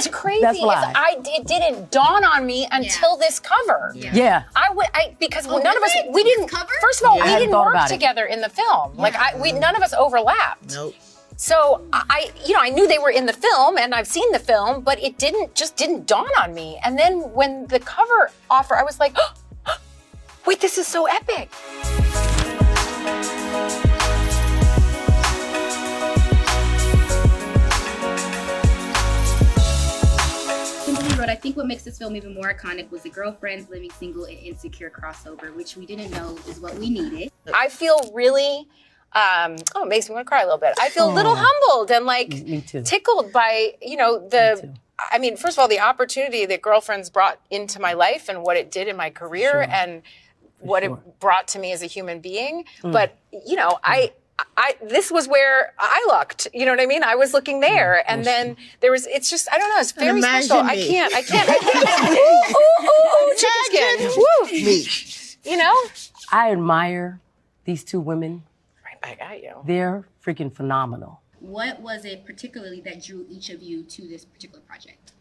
what's crazy That's is live. it didn't dawn on me until this cover. Yeah. Because none of us, we didn't, cover? first of all, we didn't work about it. together in the film. Like, none of us overlapped. Nope. So I knew they were in the film and I've seen the film, but it didn't dawn on me. And then when the cover offer, I was like, wait, this is so epic. I think what makes this film even more iconic was the girlfriends living single and insecure crossover, which we didn't know is what we needed. I feel really, it makes me want to cry a little bit. I feel a little humbled and tickled by, first of all, the opportunity that Girlfriends brought into my life and what it did in my career and what it brought to me as a human being. But, this was where I looked, you know what I mean? I was looking there and then there was, it's just, I don't know, it's very special. I can't. Ooh, chicken skin. Woo. Me. You know? I admire these two women. Right back at you. They're freaking phenomenal. What was it particularly that drew each of you to this particular project?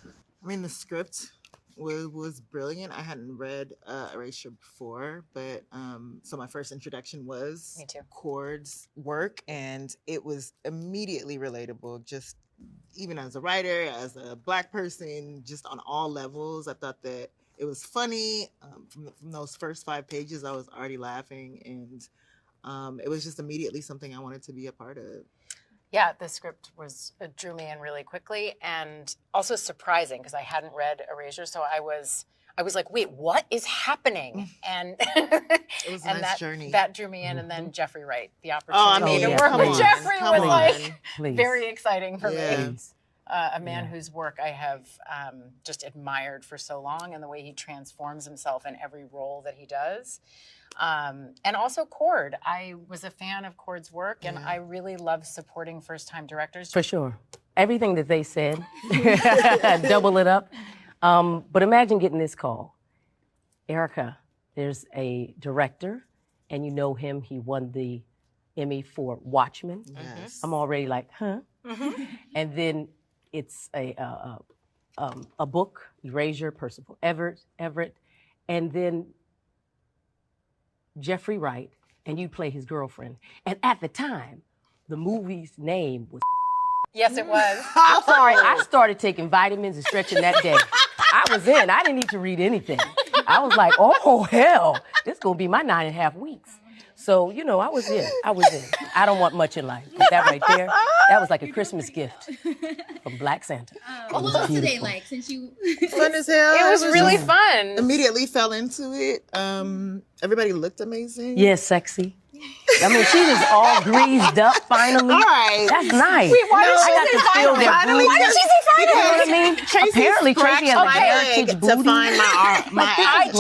I mean, the script was brilliant. I hadn't read Erasure before, but so my first introduction was Me too. Cord's work, and it was immediately relatable, just even as a writer, as a Black person, just on all levels. I thought that it was funny. From those first 5 pages, I was already laughing, and it was just immediately something I wanted to be a part of. Yeah, the script drew me in really quickly and also surprising because I hadn't read Erasure, so I was like, wait, what is happening? And it was a nice journey. That drew me in, and then Jeffrey Wright, the opportunity to work with Jeffrey was very exciting for me. A man whose work I have just admired for so long, and the way he transforms himself in every role that he does. And also Cord. I was a fan of Cord's work, and I really love supporting first-time directors. For sure. Everything that they said, double it up. But imagine getting this call. Erika, there's a director, and you know him. He won the Emmy for Watchmen. Yes. I'm already like, huh? Mm-hmm. And then it's a book, Erasure, Percival Everett, and then Jeffrey Wright, and you play his girlfriend. And at the time, the movie's name was Yes, it was. I'm sorry, I started taking vitamins and stretching that day. I was in. I didn't need to read anything. I was like, oh, hell, this is going to be my 9.5 weeks. So, I was in. I don't want much in life. But that right there, that was like a Christmas gift from Black Santa. What was today like since you... Fun as hell. It was really fun. Immediately fell into it. Everybody looked amazing. Yeah, sexy. I mean, she was all greased up finally. All right. That's nice. Wait, why did she say finally? Why did she say finally? You know what I mean? Apparently, Tracee has a heritage booty. to find my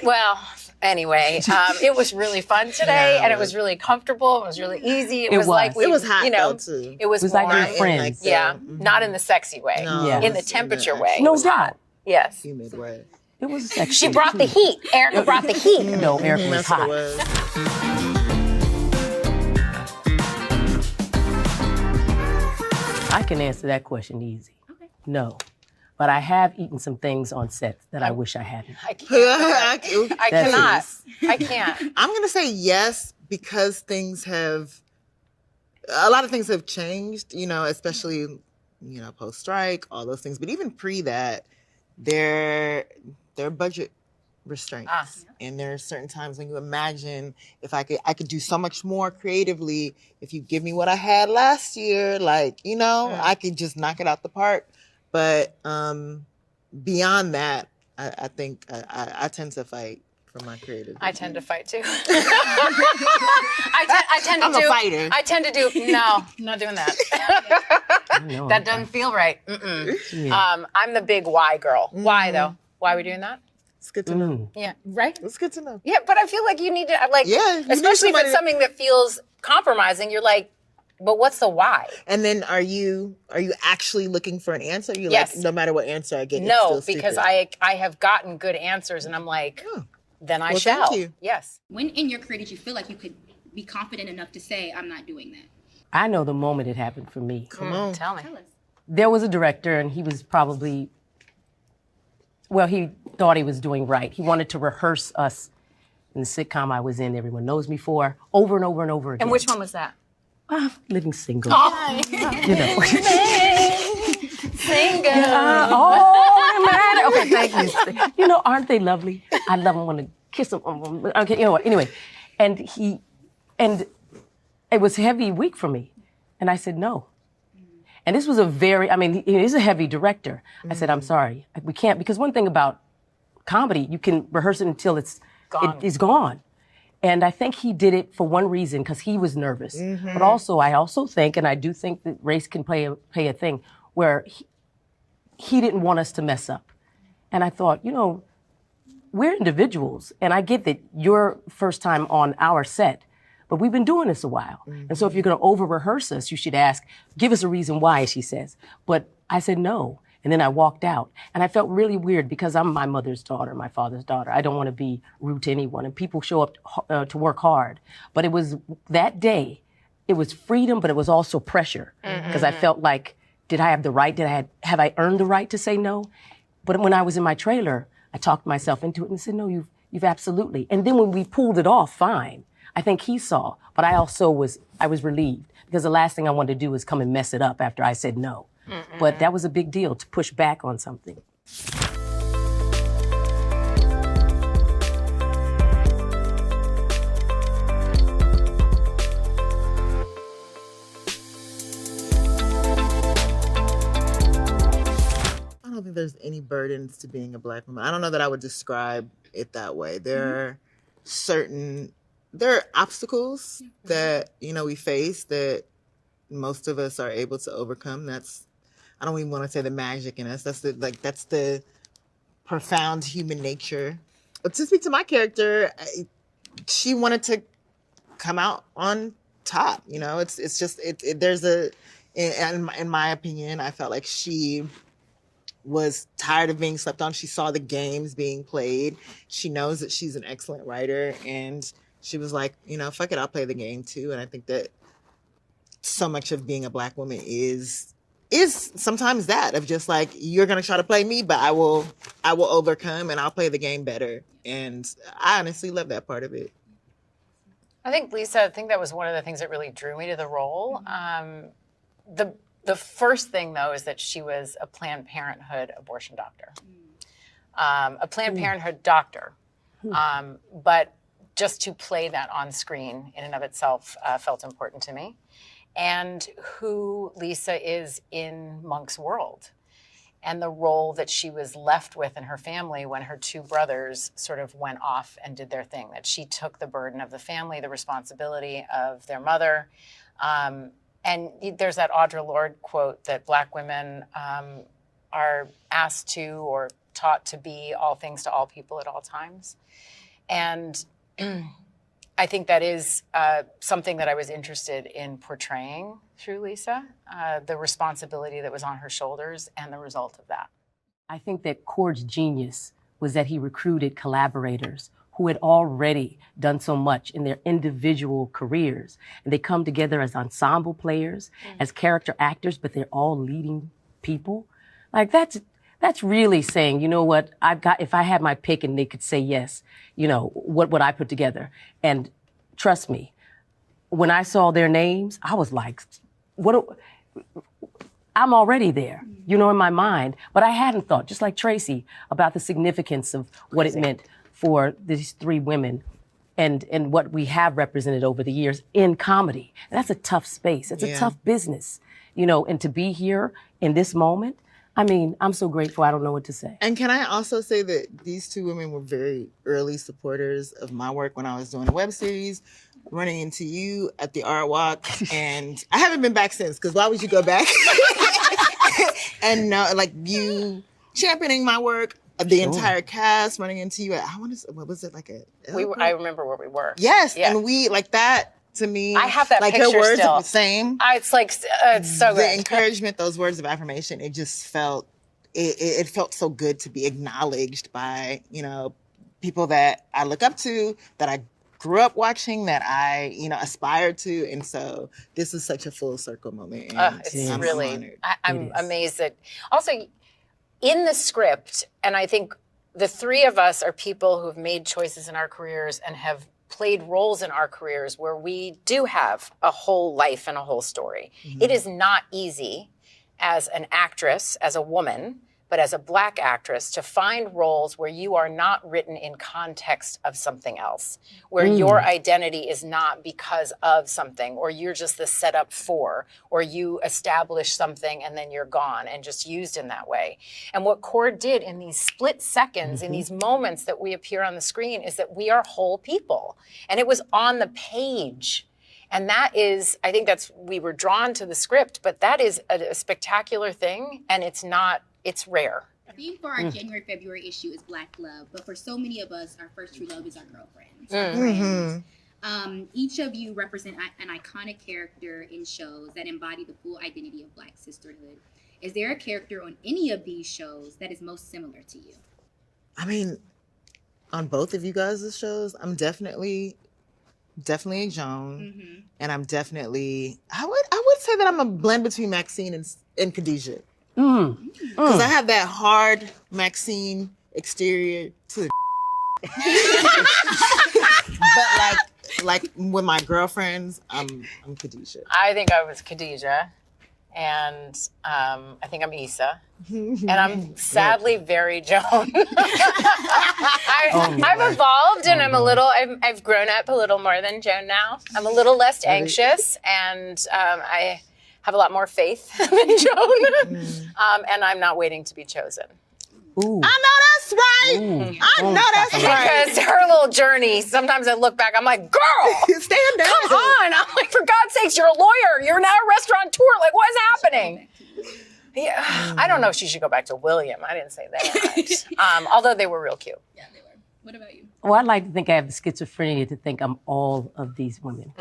well, anyway, it was really fun today, and it was really comfortable. It was really easy. It was like it was hot though too. It was like more, your friends. Not in the sexy way, in the temperature way. No doubt. Yes. Humid way. It was sexy. She brought the heat. Erika brought the heat. No, Erika was That's what hot. it was. I can answer that question easy. Okay. No. But I have eaten some things on set that I wish I hadn't. I can't. I cannot. I can't. I'm going to say yes because a lot of things have changed, especially, post-strike, all those things. But even pre that, they're budget restraints. And there are certain times when you imagine if I could do so much more creatively if you give me what I had last year, I could just knock it out the park. But beyond that, I think I tend to fight for my creativity. I tend to fight too. I tend to I'm a fighter. I tend to do, no, I'm not doing that. That doesn't feel right. Yeah. I'm the big why girl. Why though? Why are we doing that? It's good to know. Yeah, right? It's good to know. Yeah, but I feel like you need to, especially if it's something that feels compromising, you're like, but what's the why? And then are you actually looking for an answer? You're Yes. like, no matter what answer I get, No, it's still because stupid. I have gotten good answers and I'm like, then I Well, shall. thank you. Yes. When in your career did you feel like you could be confident enough to say, I'm not doing that? I know the moment it happened for me. Come on. Tell me. Tell us. there was a director, and he was probably, well, he thought he was doing right. He wanted to rehearse us in the sitcom I was in, Everyone Knows Me For, over and over and over again. And which one was that? Living Single. Oh. You know. Single. Man. Okay, thank you. You know, aren't they lovely? I love them. I want to kiss them. Okay, you know what? Anyway, and it was a heavy week for me. And I said, no. And this was he's a heavy director. I said, I'm sorry. We can't, because one thing about comedy, you can rehearse it until it's gone. And I think he did it for one reason, because he was nervous. But also, I also think, and I do think that race can play a thing, where he didn't want us to mess up. And I thought, you know, we're individuals, and I get that you're first time on our set, but we've been doing this a while. And so if you're gonna over-rehearse us, you should give us a reason why, she says. But I said no. And then I walked out. And I felt really weird, because I'm my mother's daughter, my father's daughter. I don't want to be rude to anyone. And people show up to work hard. But it was that day, it was freedom, but it was also pressure. Because I felt like, did I have the right? Have I earned the right to say no? But when I was in my trailer, I talked myself into it and said, no, you've absolutely. And then when we pulled it off, fine. I think he saw. But I was relieved, because the last thing I wanted to do was come and mess it up after I said no. But that was a big deal, to push back on something. I don't think there's any burdens to being a Black woman. I don't know that I would describe it that way. There are obstacles that, you know, we face that most of us are able to overcome. I don't even want to say the magic in us. That's the profound human nature. But to speak to my character, she wanted to come out on top. You know, in my opinion, I felt like she was tired of being slept on. She saw the games being played. She knows that she's an excellent writer, and she was like, you know, fuck it, I'll play the game too. And I think that so much of being a Black woman is sometimes that, of just like, you're gonna try to play me, but I will overcome, and I'll play the game better. And I honestly love that part of it. I think that was one of the things that really drew me to the role. The first thing, though, is that she was a Planned Parenthood abortion doctor. A Planned Parenthood doctor. But just to play that on screen in and of itself felt important to me. And who Lisa is in Monk's world, and the role that she was left with in her family when her two brothers sort of went off and did their thing, that she took the burden of the family, the responsibility of their mother. And there's that Audre Lorde quote that Black women are asked to or taught to be all things to all people at all times. And I think that is something that I was interested in portraying through Lisa, the responsibility that was on her shoulders and the result of that. I think that Cord's genius was that he recruited collaborators who had already done so much in their individual careers. And they come together as ensemble players, as character actors, but they're all leading people. Like, that's really saying, you know what, if I had my pick and they could say yes, you know, what would I put together? And trust me, when I saw their names, I was like, I'm already there, you know, in my mind. But I hadn't thought, just like Tracee, about the significance of what it meant for these three women and what we have represented over the years in comedy. And that's a tough space. It's a tough business, you know, and to be here in this moment, I mean, I'm so grateful, I don't know what to say. And can I also say that these two women were very early supporters of my work when I was doing a web series, running into you at the Art Walk. And I haven't been back since, because why would you go back? And like, you championing my work, the entire cast running into you at, what was it, like I remember where we were. Yes, yeah. And we, like that, to me, I have that like picture her words still. are the same. It's like, it's so good. The encouragement, those words of affirmation, it just felt, it felt so good to be acknowledged by, you know, people that I look up to, that I grew up watching, that I, aspired to. And so this is such a full circle moment. And It's I'm really, honored. I'm amazed that, also in the script, and I think the three of us are people who have made choices in our careers and have played roles in our careers where we do have a whole life and a whole story. It is not easy as an actress, as a woman, but as a Black actress, to find roles where you are not written in context of something else, where your identity is not because of something, or you're just the setup for, or you establish something and then you're gone and just used in that way. And what Cord did in these split seconds, in these moments that we appear on the screen, is that we are whole people. And it was on the page. And that is, I think we were drawn to the script, but that is a spectacular thing, and it's rare. The theme for our January, February issue is Black love, but for so many of us, our first true love is our girlfriends. Our friends. Each of you represent an iconic character in shows that embody the full identity of Black sisterhood. Is there a character on any of these shows that is most similar to you? I mean, on both of you guys' shows, I'm definitely a Joan, and I'm definitely, I would say that I'm a blend between Maxine and Khadijah. Because I have that hard Maxine exterior to but like with my girlfriends, I'm Khadijah. I think I was Khadijah, and I think I'm Issa, and I'm sadly very Joan. I've evolved, and I've grown up a little more than Joan now. I'm a little less anxious, and I have a lot more faith than Joan, and I'm not waiting to be chosen. Ooh. I know that's right. I know that's right. Because her little journey, sometimes I look back, I'm like, girl, stand down. Come on. I'm like, for God's sakes, you're a lawyer. You're now a restaurateur. Like, what is happening? Yeah, I don't know if she should go back to William. I didn't say that. Although they were real cute. Yeah, they were. What about you? Well, I'd like to think I have the schizophrenia to think I'm all of these women.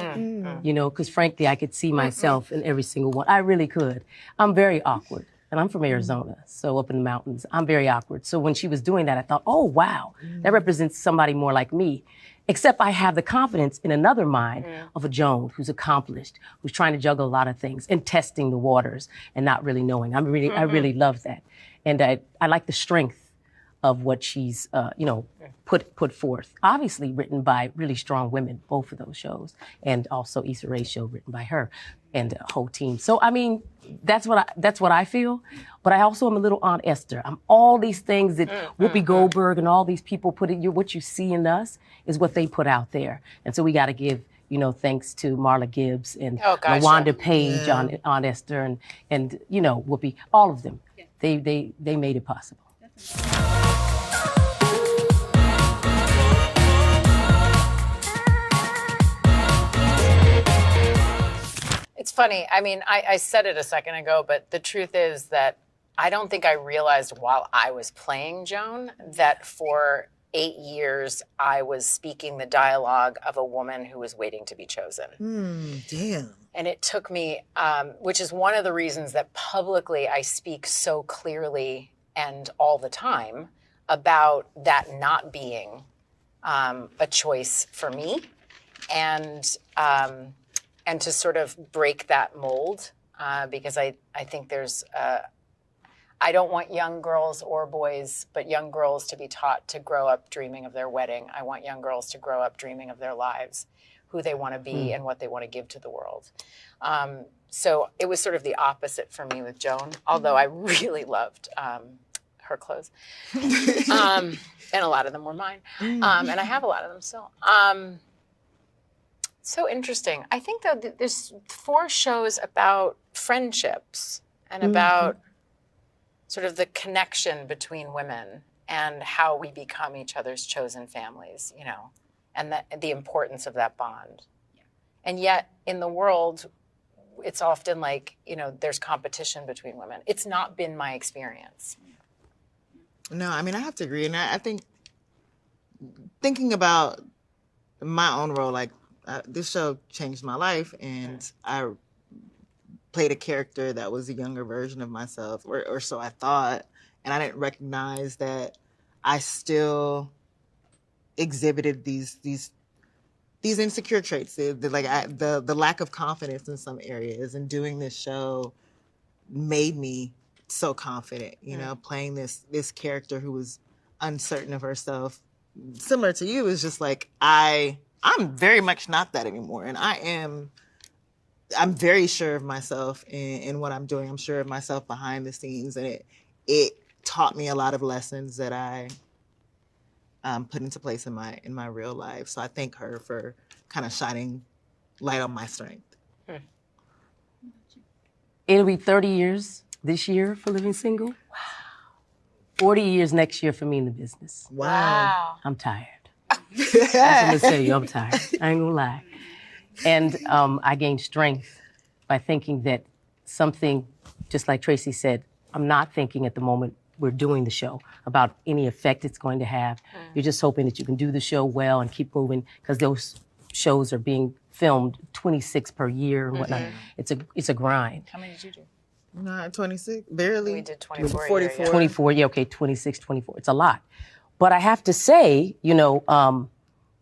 Because frankly, I could see myself in every single one. I really could. I'm very awkward. And I'm from Arizona, so up in the mountains. I'm very awkward. So when she was doing that, I thought, oh, wow, that represents somebody more like me. Except I have the confidence in another mind of a Joan who's accomplished, who's trying to juggle a lot of things and testing the waters and not really knowing. I really love that. And I like the strength of what she's, put forth. Obviously written by really strong women, both of those shows. And also Issa Rae's show written by her and the whole team. So, I mean, that's what I feel. But I also am a little Aunt Esther. I'm all these things that Whoopi Goldberg and all these people put in you. What you see in us is what they put out there. And so we got to give, thanks to Marla Gibbs and LaWanda Page on Aunt Esther and Whoopi, all of them. Yeah. They made it possible. It's funny. I mean, I said it a second ago, but the truth is that I don't think I realized while I was playing Joan that for 8 years I was speaking the dialogue of a woman who was waiting to be chosen. Damn. And it took me, which is one of the reasons that publicly I speak so clearly and all the time about that not being a choice for me, and to sort of break that mold, because I think there's, I don't want young girls or boys, but young girls to be taught to grow up dreaming of their wedding. I want young girls to grow up dreaming of their lives, who they want to be and what they want to give to the world. So it was sort of the opposite for me with Joan, although I really loved her clothes. And a lot of them were mine. And I have a lot of them still. So interesting. I think that there's 4 shows about friendships and about sort of the connection between women and how we become each other's chosen families, and the importance of that bond. Yeah. And yet in the world, it's often like, there's competition between women. It's not been my experience. No, I mean, I have to agree. And I think thinking about my own role, like, this show changed my life, and I played a character that was a younger version of myself, or so I thought, and I didn't recognize that I still exhibited these these insecure traits, the lack of confidence in some areas, and doing this show made me so confident, you know, playing this character who was uncertain of herself. Similar to you, is just like, I'm very much not that anymore. And I'm very sure of myself in what I'm doing. I'm sure of myself behind the scenes. And it taught me a lot of lessons that I put into place in my real life. So I thank her for kind of shining light on my strength. It'll be 30 years this year for Living Single. Wow. 40 years next year for me in the business. Wow. I'm tired. I'm gonna tell you, I'm tired. I ain't gonna lie. And I gained strength by thinking that something, just like Tracee said, I'm not thinking at the moment we're doing the show about any effect it's going to have. You're just hoping that you can do the show well and keep moving, because those shows are being filmed 26 per year and whatnot. It's a grind. How many did you do? Not 26, barely. We did 24. 44. 24, yeah, okay, 26, 24. It's a lot. But I have to say, you know,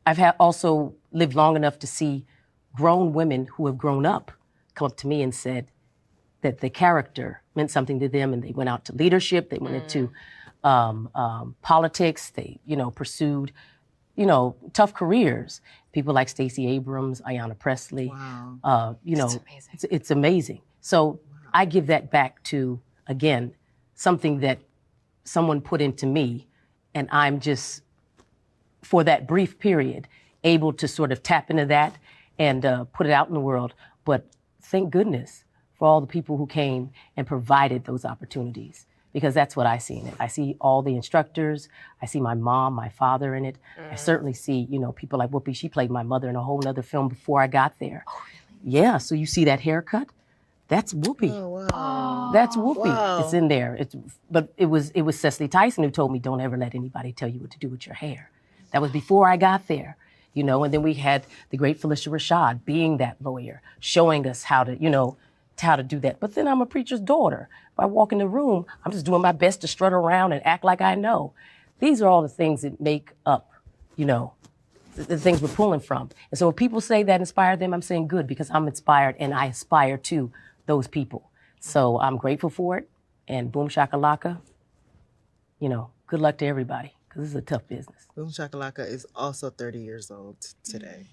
I've also lived long enough to see grown women who have grown up come up to me and said that the character meant something to them, and they went out to leadership, they went into politics, they, you know, pursued, you know, tough careers. People like Stacey Abrams, Ayanna Pressley. Wow. You know, amazing. it's amazing. So I give that back to, again, something that someone put into me, and I'm just, for that brief period, able to sort of tap into that and put it out in the world. But thank goodness for all the people who came and provided those opportunities, because that's what I see in it. I see all the instructors. I see my mom, my father in it. I certainly see, you know, people like Whoopi. She played my mother in a whole other film before I got there. Oh, really? Yeah, so you see that haircut? That's Whoopi. Oh, wow. That's Whoopi. Wow. It's in there. But it was Cecily Tyson who told me, don't ever let anybody tell you what to do with your hair. That was before I got there, you know. And then we had the great Felicia Rashad being that lawyer, showing us how to, you know, how to do that. But then I'm a preacher's daughter. If I walk in the room, I'm just doing my best to strut around and act like I know. These are all the things that make up, you know, the things we're pulling from. And so when people say that inspired them, I'm saying good, because I'm inspired and I aspire to those people. So I'm grateful for it. And boom shakalaka, you know, good luck to everybody, because this is a tough business. Boom Shakalaka is also 30 years old today.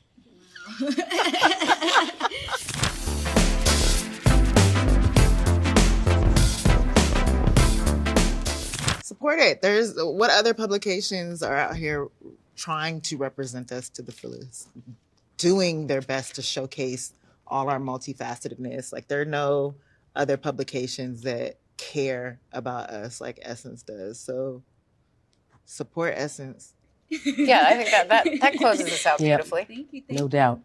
Support it. What other publications are out here trying to represent us to the fullest, doing their best to showcase all our multifacetedness? Like, there are no other publications that care about us like Essence does. So support Essence. Yeah, I think that closes us out beautifully. Thank you. No doubt.